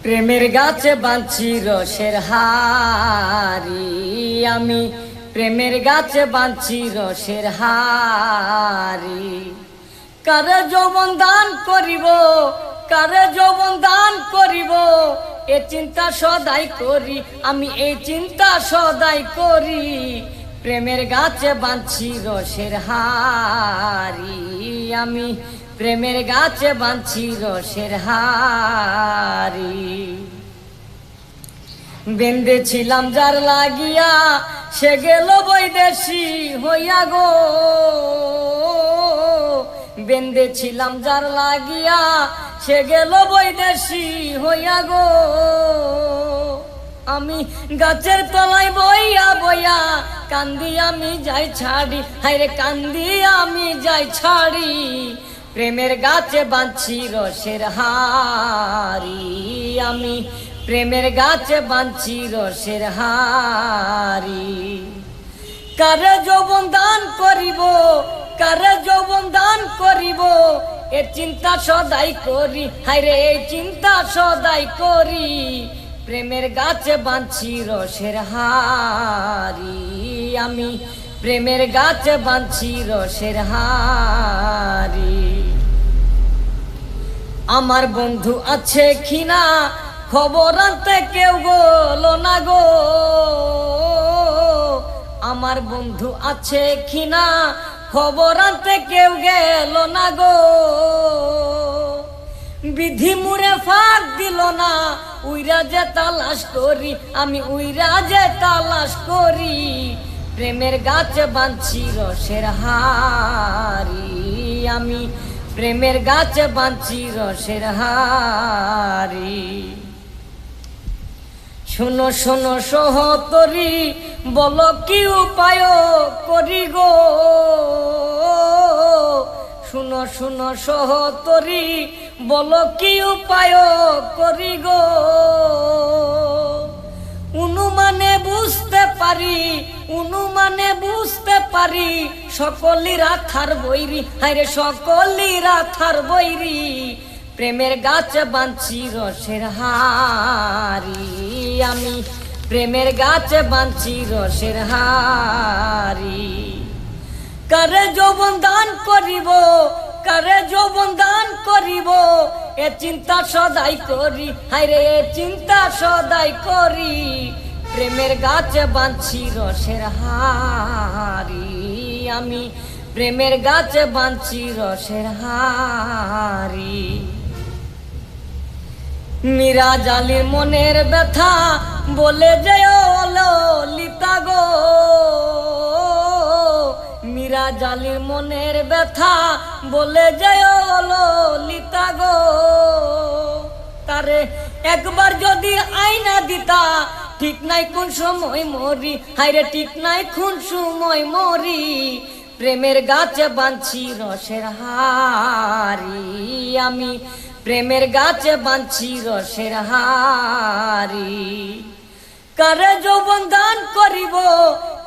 প্রেমের গাছে বাঁধছি রসের হারি, আমি প্রেমের গাছে বাঁধছি রসের হারি। কারে যৌবন দান করিব, কারে যৌবন দান করিব, এ চিন্তা সদাই করি, আমি এই চিন্তা সদাই করি। প্রেমের গাছে বাঁধছি রসের হারি, আমি প্রেমের গাছে বাঁধছি রসের হারি। বেঁধেছিলাম যার লাগিয়া, সে গেল বৈদেশি হইয়া গো। বেঁধেছিলাম যার লাগিয়া, সে গেল বৈদেশি হইয়া গো। আমি গাছের তলায় বইয়া বইয়া কান্দি আমি যাই ছাড়ি, হায়রে কান্দি আমি যাই ছাড়ি। প্রেমের গাছে বাঁধছি রসের হারি, আমি প্রেমের গাছে বাঁধছি রসের হারি। কারে যৌবন দান করিব, কারে যৌবন দান করিব, এ চিন্তা সদাই করি, হায়রে এই চিন্তা সদাই করি। প্রেমের গাছে বাঁধছি রসের হারি, আমি প্রেমের গাছে বাঁধছি রসের হারি। আমার বন্ধু আছে কিনা খবর আনতে কেউ গেলো না গো। আমার বন্ধু আছে কিনা খবর আনতে কেউ গেল না গো। বিধি মুরে ফাঁক দিল না, উইরা যে তালাশ করি, আমি উইরা যে তালাশ করি। প্রেমের গাছে বাঁধছি রসের হারি, আমি প্রেমের গাছে বাঁধছি রসের হারি। শোনো শোনো সহতরি, বলো কি উপায় করি গো। শুনো শুনো সহতরি, বলো কি উপায় করি গো। অনুমানে বুঝতে পারি, অনুমানে বুঝতে পারি, সকলই রাখার বৈরি, হায়রে সকলই রাখার বৈরি। প্রেমের গাছে বাঁধছি রসের হারি, আমি প্রেমের গাছে বাঁধছি রসের হারি। কারে যৌবন দান করিব, কারে যৌবন দান করিব, এ চিন্তা সদাই করি, হায়রে এ চিন্তা সদাই করি। প্রেমের গাছে বাঁধছি রসের হারি, আমি প্রেমের গাছে বাঁধছি রসের হারি। মীরা জালির মনের ব্যথা বলে যেও ললিতা গো। মীরা জালির মনের ব্যথা বলে যেও ললিতা গো। তারে একবার যদি আইনা দিতা, ঠিক নাই কোন সময় মরি, হায়রে ঠিক নাই কোন সময় মরি। প্রেমের গাছে বাঁধছি রসের হারি, আমি প্রেমের গাছে বাঁধছি রসের হারি। কারে যৌবন দান করিব,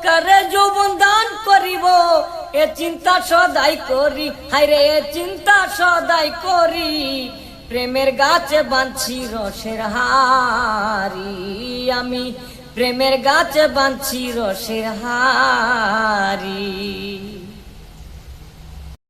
কারে যৌবন দান করিব, এ চিন্তা সদাই করি, হায়রে এ চিন্তা সদাই করি। প্রেমের গাছে বাঁধছি রসের হারি, আমি প্রেমের গাছে বাঁধছি রসের হারি।